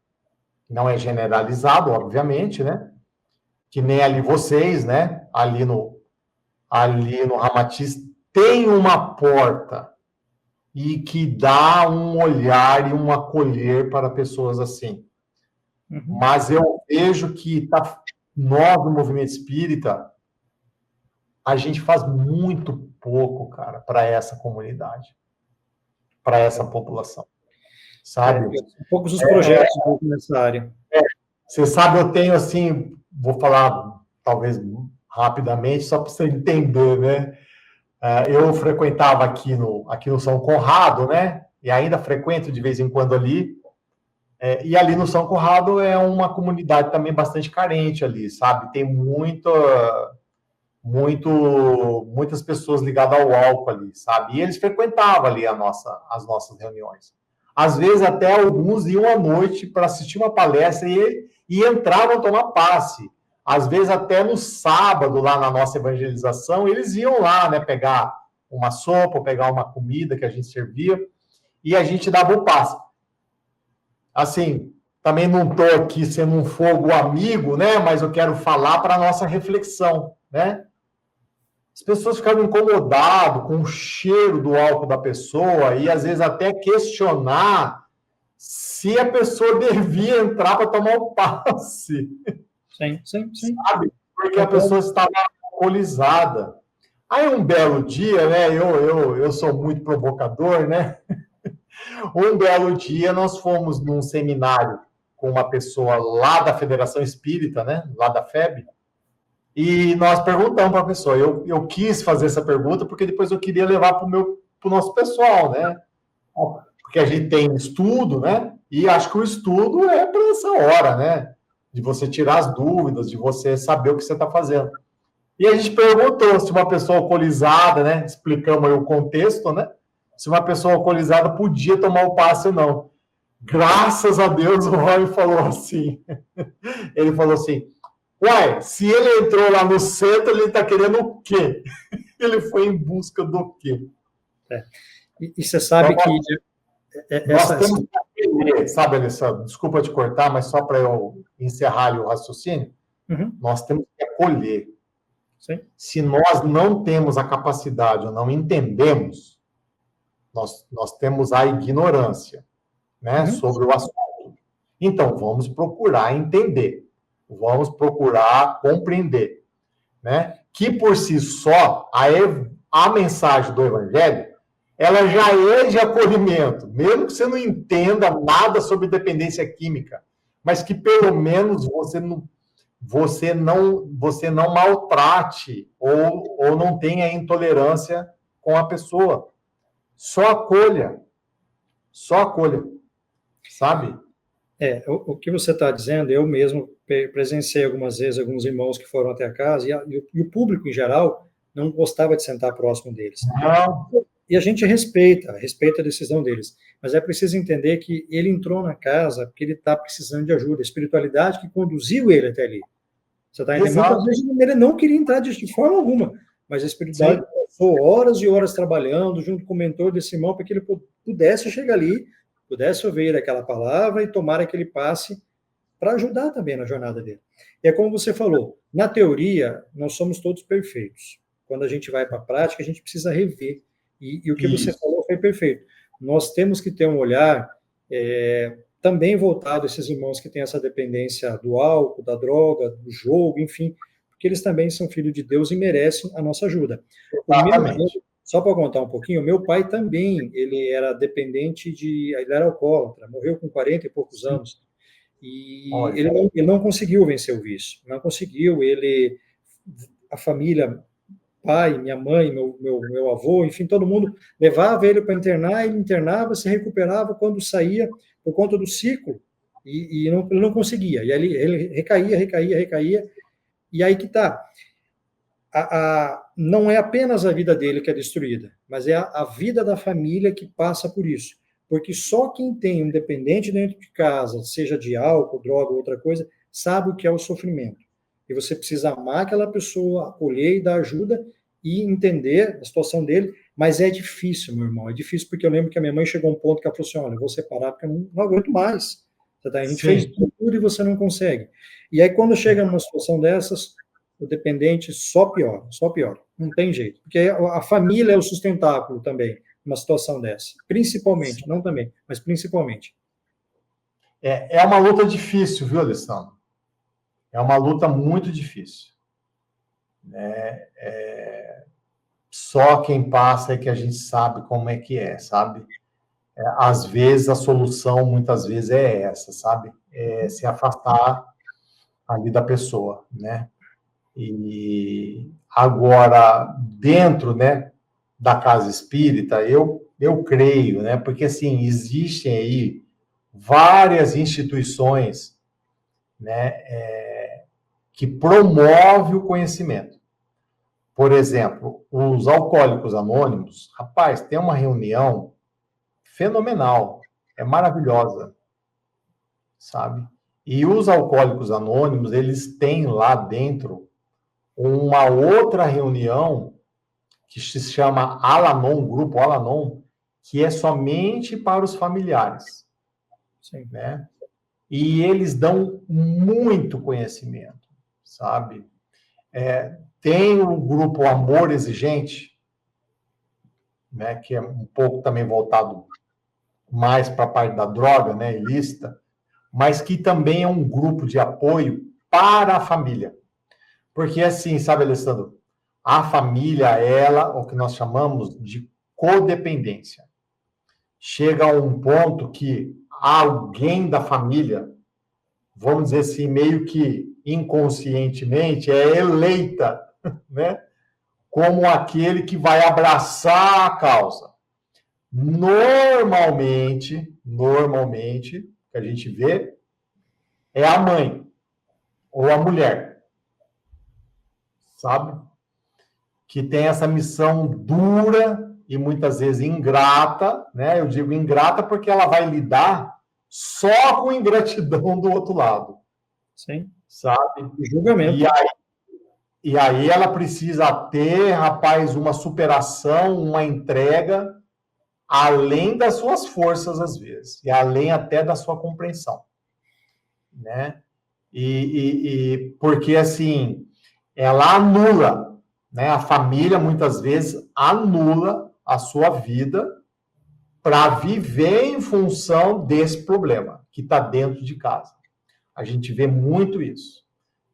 generalizado, obviamente, né? Que nem ali vocês, né? Ali no Ramatiz tem uma porta e que dá um olhar e um acolher para pessoas assim. Uhum. Mas eu vejo que nós, do movimento espírita, a gente faz muito pouco, cara, para essa comunidade, para essa população, sabe? São poucos os projetos nessa área. Você sabe, eu tenho, assim, vou falar, talvez, rapidamente, só para você entender, né? Eu frequentava aqui no São Conrado, né? E ainda frequento de vez em quando ali. E ali no São Conrado é uma comunidade também bastante carente ali, sabe? Tem muitas pessoas ligadas ao álcool ali, sabe? E eles frequentavam ali as nossas reuniões. Às vezes até alguns iam à noite para assistir uma palestra e entravam a tomar passe. Às vezes até no sábado, lá na nossa evangelização, eles iam lá, né, pegar uma sopa, pegar uma comida que a gente servia, e a gente dava o passe. Assim, também não estou aqui sendo um fogo amigo, né, mas eu quero falar para a nossa reflexão, né? As pessoas ficavam incomodadas com o cheiro do álcool da pessoa e, às vezes, até questionar se a pessoa devia entrar para tomar o passe. Sim. Sabe? Porque a pessoa estava alcoolizada. Aí, um belo dia, né? Eu sou muito provocador, né? Um belo dia, nós fomos num seminário com uma pessoa lá da Federação Espírita, né? Lá da FEB. E nós perguntamos para a pessoa. Eu quis fazer essa pergunta porque depois eu queria levar para o nosso pessoal, né? porque a gente tem estudo, né? E acho que o estudo é para essa hora, né? De você tirar as dúvidas, de você saber o que você está fazendo. E a gente perguntou se uma pessoa alcoolizada, né? Explicamos aí o contexto, né? Se uma pessoa alcoolizada podia tomar o passe ou não. Graças a Deus, o Roy falou assim. Ele falou assim, uai, se ele entrou lá no centro, ele está querendo o quê? Ele foi em busca do quê? E você sabe então, que nós temos que aprender, sabe, Alessandro? Desculpa te cortar, mas só para eu encerrar o raciocínio, nós temos que acolher. Sim. Se nós não temos a capacidade ou não entendemos, nós temos a ignorância, né, sobre o assunto. Então, vamos procurar entender, vamos procurar compreender, né? Que por si só, a mensagem do Evangelho, ela já é de acolhimento, mesmo que você não entenda nada sobre dependência química, mas que pelo menos você não maltrate ou não tenha intolerância com a pessoa. Só acolha, sabe? O que você está dizendo, eu mesmo presenciei algumas vezes alguns irmãos que foram até a casa e o público em geral não gostava de sentar próximo deles. Não. E a gente respeita a decisão deles, mas é preciso entender que ele entrou na casa porque ele está precisando de ajuda, a espiritualidade que conduziu ele até ali. Você está entendendo? Muitas vezes ele não queria entrar de forma alguma, mas a espiritualidade passou horas e horas trabalhando junto com o mentor desse irmão para que ele pudesse chegar ali, pudesse ouvir aquela palavra e tomar aquele passe para ajudar também na jornada dele. E é como você falou, na teoria, nós somos todos perfeitos. Quando a gente vai para a prática, a gente precisa rever. E o que você falou foi perfeito. Nós temos que ter um olhar também voltado a esses irmãos que têm essa dependência do álcool, da droga, do jogo, enfim, porque eles também são filhos de Deus e merecem a nossa ajuda. Só para contar um pouquinho, o meu pai também, ele era dependente ele era alcoólatra, morreu com 40 e poucos anos, e ele não conseguiu vencer o vício, não conseguiu, a família, pai, minha mãe, meu avô, enfim, todo mundo levava ele para internar, ele internava, se recuperava, quando saía, por conta do ciclo, ele não conseguia, e aí ele recaía, e aí que está. Não é apenas a vida dele que é destruída, mas é a vida da família que passa por isso, porque só quem tem um dependente dentro de casa, seja de álcool, droga ou outra coisa, sabe o que é o sofrimento. E você precisa amar aquela pessoa, acolher e dar ajuda e entender a situação dele, mas é difícil, meu irmão, é difícil, porque eu lembro que a minha mãe chegou a um ponto que ela falou assim, olha, eu vou separar porque eu não aguento mais. A gente fez tudo e você não consegue. E aí, quando chega numa situação dessas, o dependente só piora, não tem jeito, porque a família é o sustentáculo também, numa situação dessa, principalmente, não também, mas principalmente. É uma luta difícil, viu, Alessandro? É uma luta muito difícil. Só quem passa é que a gente sabe como é que é, sabe? Às vezes, a solução, muitas vezes, é essa, sabe? É se afastar ali da pessoa, né? E agora, dentro, né, da casa espírita, eu creio, né? Porque, assim, existem aí várias instituições, né, que promovem o conhecimento. Por exemplo, os Alcoólicos Anônimos, rapaz, tem uma reunião fenomenal, é maravilhosa, sabe? E os Alcoólicos Anônimos, eles têm lá dentro uma outra reunião que se chama Al-Anon, Grupo Al-Anon, que é somente para os familiares. Sim. Né? E eles dão muito conhecimento, sabe? Tem o grupo Amor Exigente, né, que é um pouco também voltado mais para a parte da droga, né, ilícita, mas que também é um grupo de apoio para a família. Porque, assim, sabe, Alessandro, a família, ela, o que nós chamamos de codependência. Chega a um ponto que alguém da família, vamos dizer assim, meio que inconscientemente, é eleita, né, como aquele que vai abraçar a causa. Normalmente, o que a gente vê é a mãe ou a mulher, sabe? Que tem essa missão dura e muitas vezes ingrata, né? Eu digo ingrata porque ela vai lidar só com ingratidão do outro lado. Sim. Sabe? O julgamento. E aí ela precisa ter, rapaz, uma superação, uma entrega, além das suas forças, às vezes, e além até da sua compreensão, né? Porque, assim, ela anula, né? A família, muitas vezes, anula a sua vida para viver em função desse problema que está dentro de casa. A gente vê muito isso,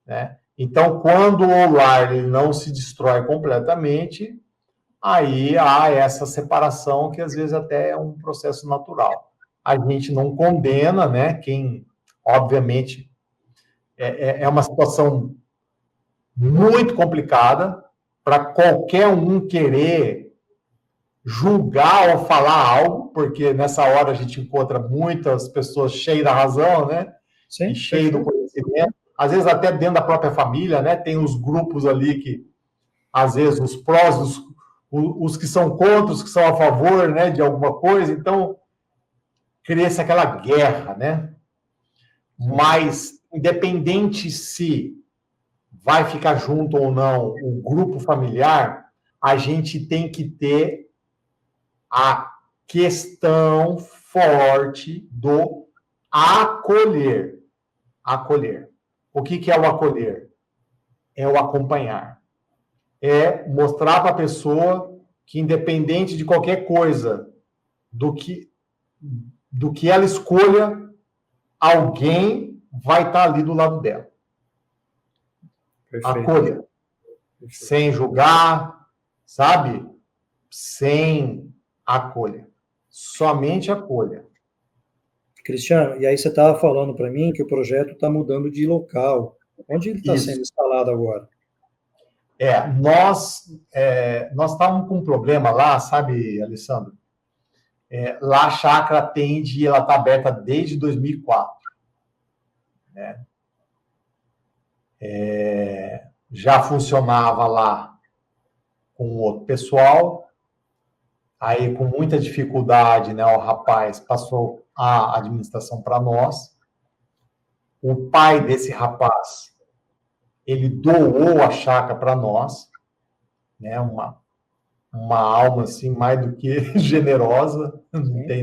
né? Então, quando o lar ele não se destrói completamente, aí há essa separação que às vezes até é um processo natural. A gente não condena, né? Quem, obviamente, é uma situação muito complicada para qualquer um querer julgar ou falar algo, porque nessa hora a gente encontra muitas pessoas cheias da razão, né? Sim, e cheias do conhecimento. Às vezes até dentro da própria família, né? Tem os grupos ali que, às vezes, os prós, os que são contra, os que são a favor, né, de alguma coisa. Então, cria-se aquela guerra, né? Mas, independente se vai ficar junto ou não o grupo familiar, a gente tem que ter a questão forte do acolher. Acolher. O que é o acolher? É o acompanhar. É mostrar para a pessoa que, independente de qualquer coisa, do que ela escolha, alguém vai estar ali do lado dela. Perfeito. Acolha. Sem julgar, sabe? Sem acolha. Somente acolha. Cristiano, e aí você estava falando para mim que o projeto está mudando de local. Onde ele está sendo instalado agora? Nós estávamos com um problema lá, sabe, Alessandro? Lá a chácara atende, ela está aberta desde 2004. Né? Já funcionava lá com outro pessoal, aí com muita dificuldade, né, o rapaz passou a administração para nós. O pai desse rapaz, ele doou a chácara para nós, né, uma alma assim mais do que generosa, não tem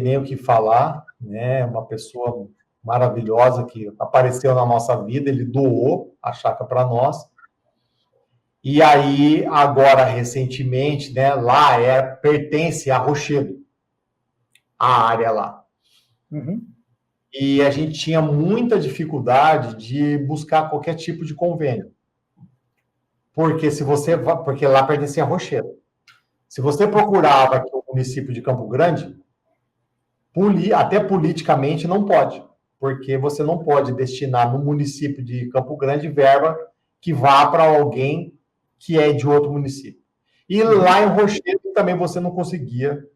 nem o que falar, né? Uma pessoa maravilhosa que apareceu na nossa vida, ele doou a chácara para nós. E aí, agora, recentemente, né, lá pertence a Rochedo, a área lá. Uhum. E a gente tinha muita dificuldade de buscar qualquer tipo de convênio. Porque porque lá pertencia a Rochedo. Se você procurava aqui o município de Campo Grande, até politicamente não pode, porque você não pode destinar no município de Campo Grande verba que vá para alguém que é de outro município. E lá em Rochedo também você não conseguia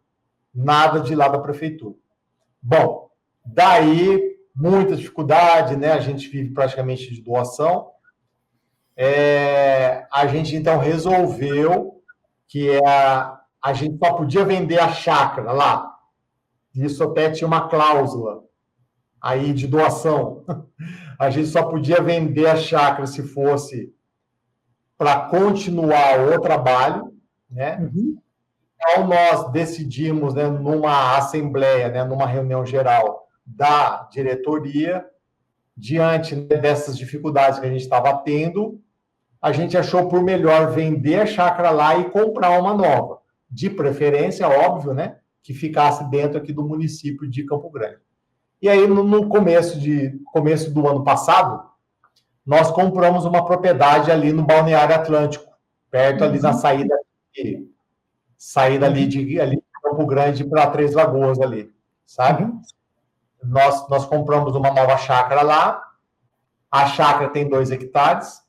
nada de lá da prefeitura. Bom, daí muita dificuldade, né? A gente vive praticamente de doação. A gente então resolveu que a gente só podia vender a chácara lá. Isso até tinha uma cláusula aí de doação. A gente só podia vender a chácara se fosse para continuar o trabalho, né? Uhum. Então, nós decidimos, né, numa assembleia, né, numa reunião geral da diretoria, diante, né, dessas dificuldades que a gente estava tendo, a gente achou por melhor vender a chácara lá e comprar uma nova. De preferência, óbvio, né, que ficasse dentro aqui do município de Campo Grande. E aí, no começo do ano passado, nós compramos uma propriedade ali no Balneário Atlântico, perto ali na saída ali de Campo Grande para Três Lagoas ali, sabe? Uhum. Nós compramos uma nova chácara lá. A chácara tem 2 hectares.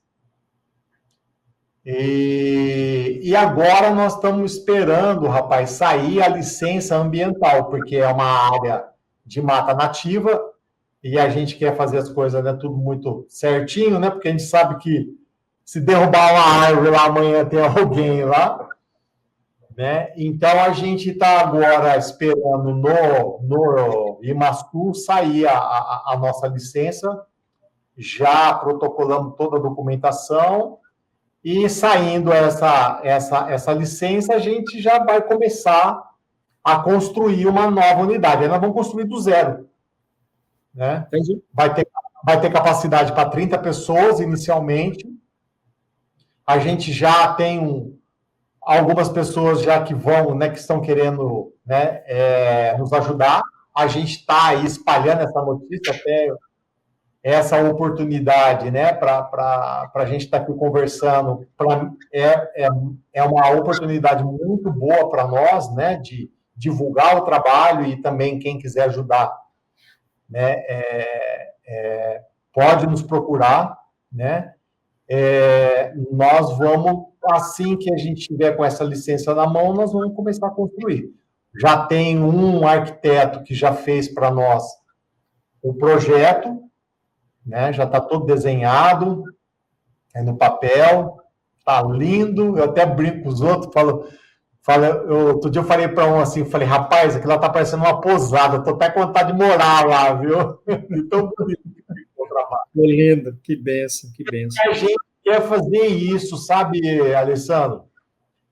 E agora nós estamos esperando, rapaz, sair a licença ambiental, porque é uma área de mata nativa e a gente quer fazer as coisas, né, tudo muito certinho, né? Porque a gente sabe que se derrubar uma árvore lá amanhã tem alguém lá, né? Então a gente está agora esperando no Imascu sair a nossa licença, já protocolamos toda a documentação. E saindo essa licença, a gente já vai começar a construir uma nova unidade. Aí nós vamos construir do zero. Né? Vai ter capacidade para 30 pessoas inicialmente. A gente já tem algumas pessoas já que vão, né, que estão querendo, né, nos ajudar. A gente está aí espalhando essa notícia até essa oportunidade, né, para a gente estar aqui conversando, é uma oportunidade muito boa para nós, né, de divulgar o trabalho e também quem quiser ajudar, né, pode nos procurar, né, nós vamos, assim que a gente tiver com essa licença na mão, nós vamos começar a construir. Já tem um arquiteto que já fez para nós o projeto, né? Já está todo desenhado, no papel, está lindo. Eu até brinco com os outros, outro dia eu falei para um assim, falei, rapaz, aquilo lá está parecendo uma pousada, estou até com vontade de morar lá, viu? Então, bonito o trabalho. Que lindo, que benção, que benção. A gente quer fazer isso, sabe, Alessandro?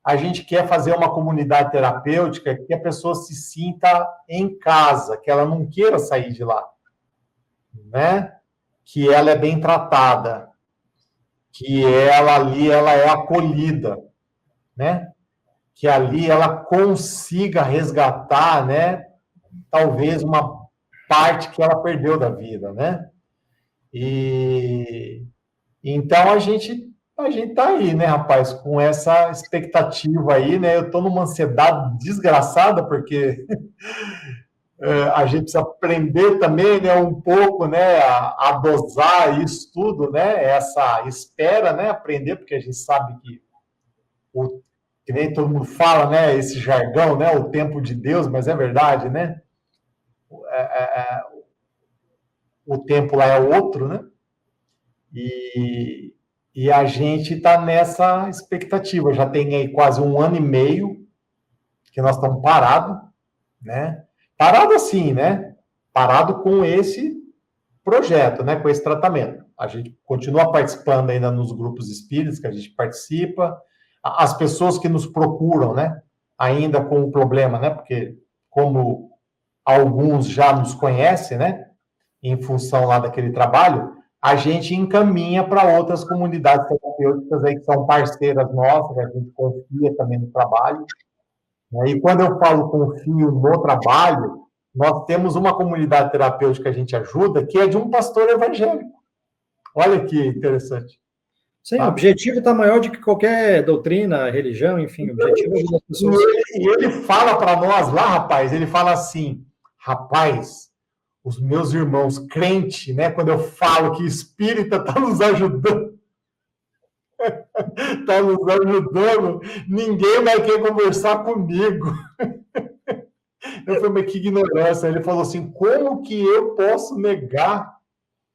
A gente quer fazer uma comunidade terapêutica que a pessoa se sinta em casa, que ela não queira sair de lá, né? Que ela é bem tratada, que ela ali ela é acolhida, né? Que ali ela consiga resgatar, né? Talvez uma parte que ela perdeu da vida, né? E então a gente tá aí, né, rapaz, com essa expectativa aí, né? Eu tô numa ansiedade desgraçada porque a gente precisa aprender também, né, um pouco, né, a dosar isso tudo, né, essa espera, né, aprender, porque a gente sabe que nem todo mundo fala, né, esse jargão, né, o tempo de Deus, mas é verdade, né, o tempo lá é outro, né, e a gente está nessa expectativa, já tem aí quase 1 ano e meio que nós estamos parados, né, parado assim, né, parado com esse projeto, né, com esse tratamento. A gente continua participando ainda nos grupos espíritas que a gente participa, as pessoas que nos procuram, né, ainda com o problema, né, porque como alguns já nos conhecem, né, em função lá daquele trabalho, a gente encaminha para outras comunidades terapêuticas aí que são parceiras nossas, que a gente confia também no trabalho. E quando eu falo confio no trabalho, nós temos uma comunidade terapêutica que a gente ajuda, que é de um pastor evangélico. Olha que interessante. Sim, o objetivo está maior do que qualquer doutrina, religião, enfim, o objetivo é ajudar as pessoas. E ele fala para nós lá, rapaz, ele fala assim, rapaz, os meus irmãos crentes, né, quando eu falo que espírita está nos ajudando, ninguém vai querer conversar comigo. Eu falei, mas que ignorância. Ele falou assim, como que eu posso negar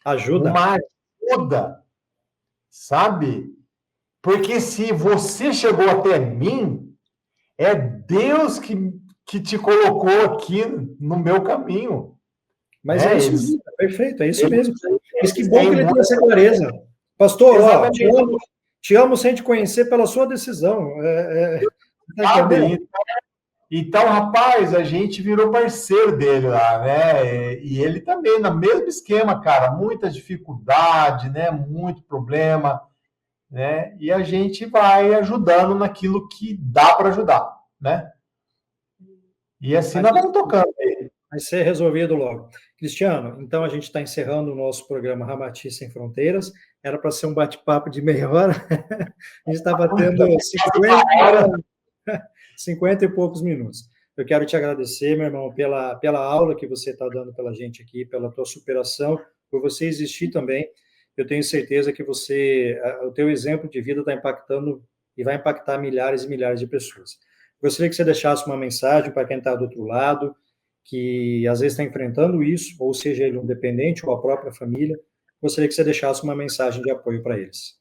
uma ajuda, sabe? Porque se você chegou até mim, é Deus que te colocou aqui no meu caminho. Mas é isso mesmo, perfeito, é isso mesmo. Mas que bom que ele tem essa clareza. Pastor, ó, te amo sem te conhecer pela sua decisão. Tá entendendo? Então, rapaz, a gente virou parceiro dele lá, né? E ele também, no mesmo esquema, cara, muita dificuldade, né? Muito problema, né? E a gente vai ajudando naquilo que dá para ajudar, né? E assim nós vamos tocando ele. Vai ser resolvido logo. Cristiano, então a gente está encerrando o nosso programa Ramati Sem Fronteiras. Era para ser um bate-papo de meia hora. A gente está batendo 50 e poucos minutos. Eu quero te agradecer, meu irmão, pela aula que você está dando pela gente aqui, pela tua superação, por você existir também. eu tenho certeza que o teu exemplo de vida está impactando e vai impactar milhares e milhares de pessoas. Gostaria que você deixasse uma mensagem para quem está do outro lado, que às vezes está enfrentando isso, ou seja, ele um dependente ou a própria família. Gostaria que você deixasse uma mensagem de apoio para eles.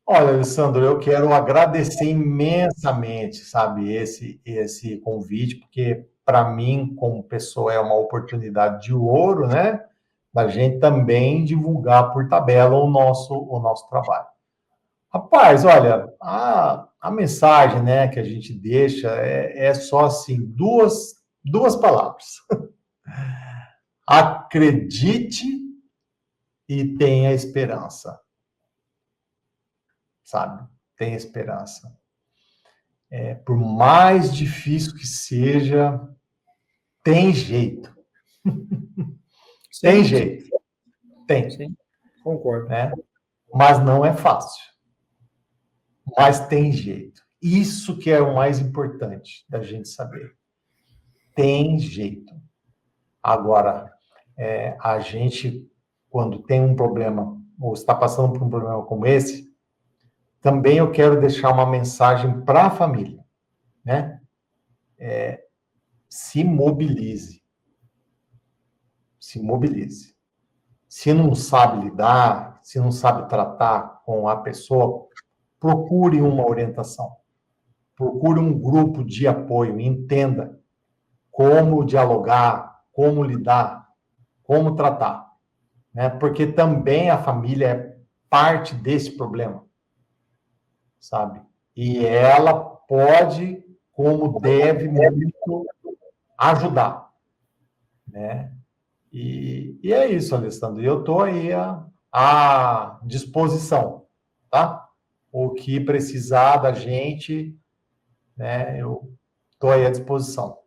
Olha, Alessandro, eu quero agradecer imensamente, sabe, esse convite, porque para mim, como pessoa, é uma oportunidade de ouro, né? Da gente também divulgar por tabela o nosso trabalho. Rapaz, olha, a mensagem, né, que a gente deixa é só assim, duas palavras. Acredite e tenha esperança, sabe? Tenha esperança. Por mais difícil que seja, tem jeito. Tem Sim, jeito. Tem, sim, concordo. né? Mas não é fácil. Mas tem jeito. Isso que é o mais importante da gente saber. Tem jeito. Agora, a gente, quando tem um problema, ou está passando por um problema como esse, também eu quero deixar uma mensagem para a família, né? Se mobilize. Se mobilize. Se não sabe lidar, se não sabe tratar com a pessoa, procure uma orientação. Procure um grupo de apoio, entenda como dialogar, como lidar, como tratar, né? Porque também a família é parte desse problema, sabe? E ela pode, como deve, muito ajudar, né? E é isso, Alessandro. Eu estou aí à disposição, tá? O que precisar da gente, né? Eu estou aí à disposição.